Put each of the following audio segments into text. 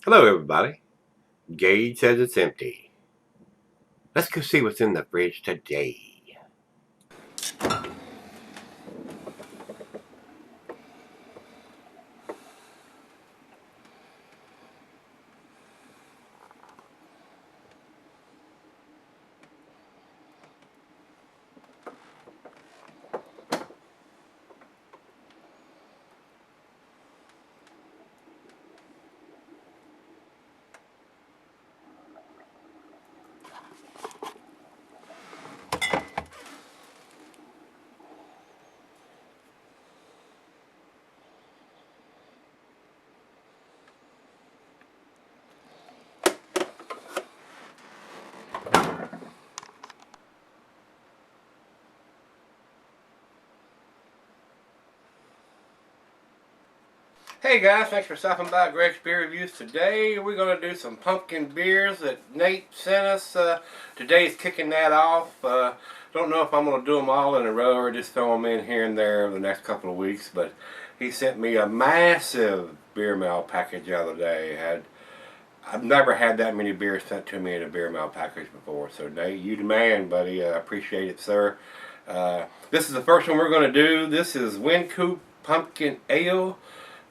Hello, everybody. Gage says it's empty. Let's go see what's in the fridge today. Hey guys, thanks for stopping by Gregsbeerreviews. Today we're going to do some pumpkin beers that Nate sent us. Today's kicking that off. Don't know if I'm going to do them all in a row or just throw them in here and there over the next couple of weeks, but he sent me a massive beer mail package the other day. I've never had that many beers sent to me in a beer mail package before, so Nate, you the man, buddy. I appreciate it, sir. This is the first one we're going to do. This is Wynkoop Pumpkin Ale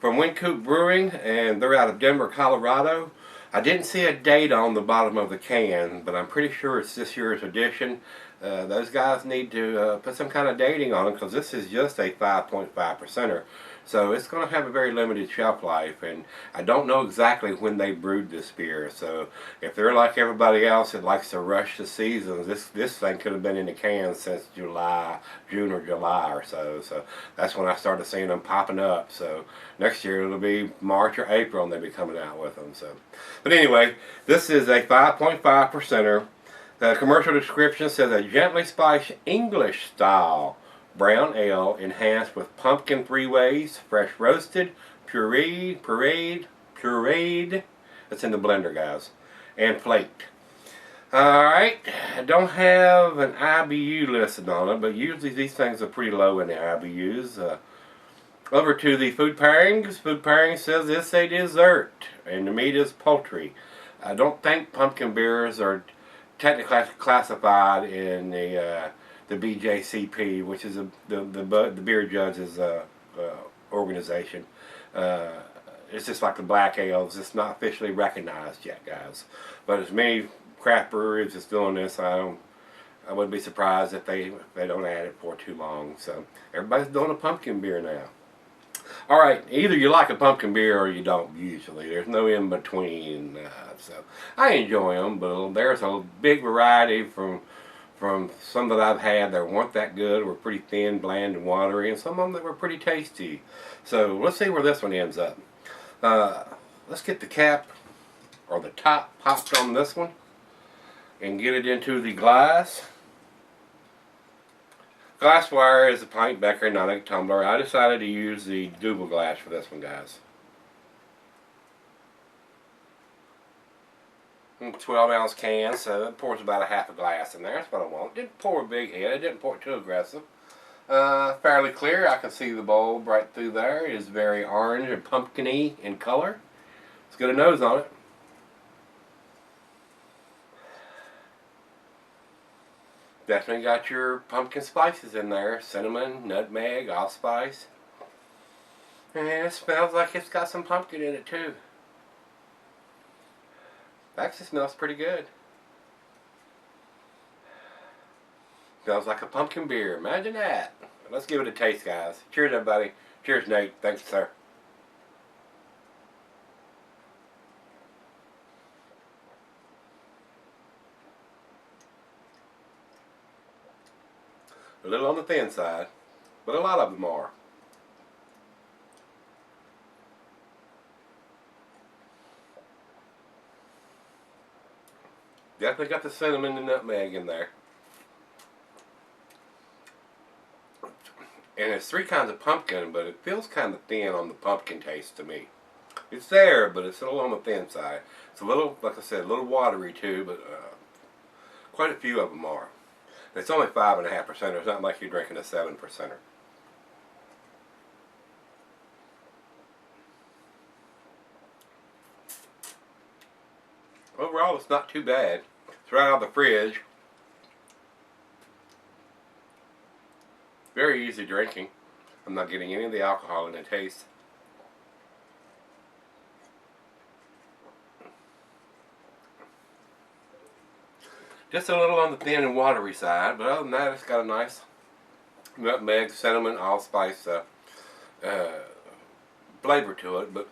from Wynkoop Brewing, and they're out of Denver, Colorado. I didn't see a date on the bottom of the can, but I'm pretty sure it's this year's edition. Those guys need to put some kind of dating on them because this is just a 5.5%er. So it's going to have a very limited shelf life, and I don't know exactly when they brewed this beer. So if they're like everybody else that likes to rush the seasons, this thing could have been in the can since June or July or so. So that's when I started seeing them popping up. So next year it'll be March or April, and they'll be coming out with them. So, but anyway, this is a 5.5%er. The commercial description says a gently spiced English style brown ale enhanced with pumpkin three ways, fresh roasted, pureed, that's in the blender, guys, and flaked. Alright, I don't have an IBU listed on it, but usually these things are pretty low in the IBUs. Over to the food pairings. Food pairing says it's a dessert, and the meat is poultry. I don't think pumpkin beers are technically classified in the BJCP, which is the beer judges organization. It's just like the black ales. It's not officially recognized yet, guys. But as many craft breweries is doing this, I wouldn't be surprised if they don't add it for too long. So everybody's doing a pumpkin beer now. Alright, either you like a pumpkin beer or you don't usually. There's no in between. So I enjoy them, but there's a big variety from some that I've had that weren't that good, were pretty thin, bland, and watery, and some of them that were pretty tasty. So let's see where this one ends up. Let's get the cap, or the top, popped on this one, and get it into the glass. Glassware is a pint, becker, not a tumbler. I decided to use the double glass for this one, guys. 12-ounce can, so it pours about a half a glass in there. That's what I want. Didn't pour a big head. It didn't pour too aggressive. Fairly clear. I can see the bulb right through there. It is very orange and pumpkin-y in color. It's got a nose on it. Definitely got your pumpkin spices in there. Cinnamon, nutmeg, allspice. And it smells like it's got some pumpkin in it too. Actually smells pretty good. Smells like a pumpkin beer. Imagine that. Let's give it a taste, guys. Cheers, everybody. Cheers, Nate. Thanks, sir. A little on the thin side, but a lot of them are. Definitely got the cinnamon and nutmeg in there. And it's three kinds of pumpkin, but it feels kind of thin on the pumpkin taste to me. It's there, but it's a little on the thin side. It's a little, like I said, a little watery too, but quite a few of them are. It's only 5.5%. It's not like you're drinking a 7%er. overall it's not too bad. It's right out of the fridge. Very easy drinking. I'm not getting any of the alcohol in the taste. Just a little on the thin and watery side, but other than that, it's got a nice nutmeg, cinnamon, allspice flavor to it. But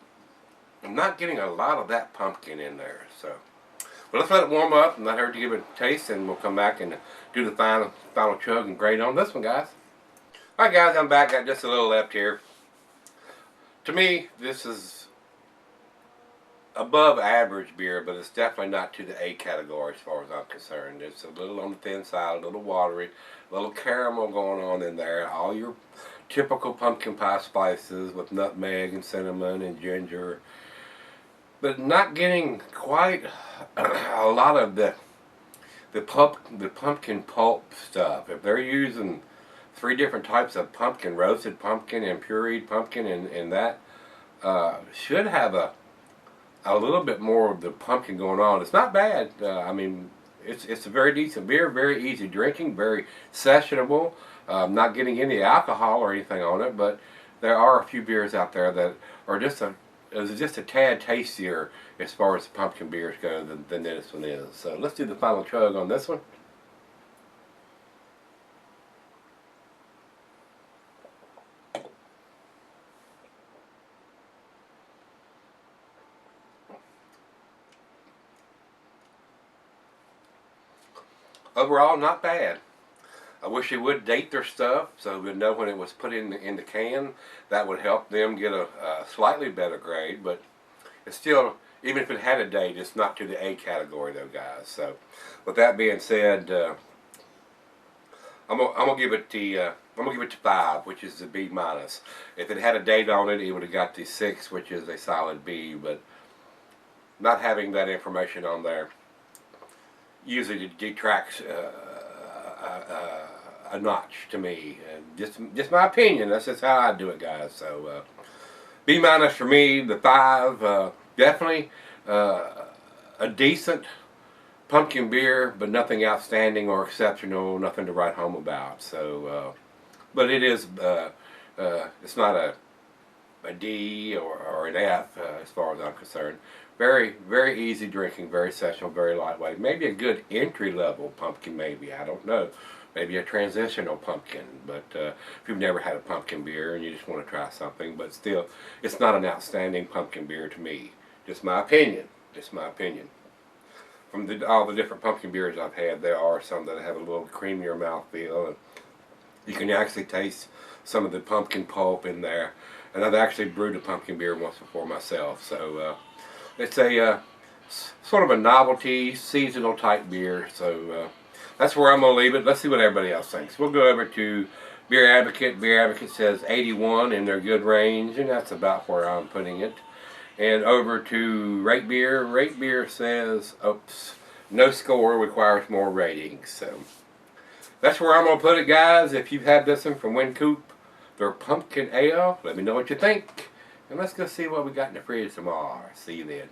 I'm not getting a lot of that pumpkin in there. So, but let's let it warm up and let her give it a taste, and we'll come back and do the final chug and grade on this one, guys. Alright guys, I'm back. Got just a little left here. To me, this is above average beer, but it's definitely not to the A category as far as I'm concerned. It's a little on the thin side, a little watery, a little caramel going on in there. All your typical pumpkin pie spices with nutmeg and cinnamon and ginger, but not getting quite a lot of the pumpkin pulp stuff. If they're using 3 different types of pumpkin, roasted pumpkin and pureed pumpkin, and that should have a little bit more of the pumpkin going on. It's not bad. I mean, it's a very decent beer, very easy drinking, very sessionable. Not getting any alcohol or anything on it, but there are a few beers out there that are just a tad tastier as far as pumpkin beers go than this one is. So let's do the final chug on this one. Overall, not bad. I wish they would date their stuff so we'd know when it was put in the can. That would help them get a slightly better grade, but it's still, even if it had a date, it's not to the A category though, guys. So, with that being said, I'm gonna give it the 5, which is the B minus. If it had a date on it, it would have got the 6, which is a solid B. But not having that information on there usually detracts a notch to me. Just my opinion. That's just how I do it, guys. So B minus for me. The 5, definitely a decent pumpkin beer, but nothing outstanding or exceptional. Nothing to write home about. So, but it is. It's not a D or an F as far as I'm concerned. Very, very easy drinking, very sessional, very lightweight. Maybe a good entry-level pumpkin, maybe. I don't know. Maybe a transitional pumpkin. But if you've never had a pumpkin beer and you just want to try something, but still, it's not an outstanding pumpkin beer to me. Just my opinion. Just my opinion. From all the different pumpkin beers I've had, there are some that have a little creamier mouthfeel. And you can actually taste some of the pumpkin pulp in there. And I've actually brewed a pumpkin beer once before myself. So, it's a sort of a novelty, seasonal type beer. So that's where I'm going to leave it. Let's see what everybody else thinks. We'll go over to Beer Advocate. Beer Advocate says 81 in their good range, and that's about where I'm putting it. And over to Rate Beer. Rate Beer says, oops, no score, requires more ratings. So that's where I'm going to put it, guys. If you've had this one from Wynkoop, their Pumpkin Ale, let me know what you think. And let's go see what we got in the fridge tomorrow. See you then.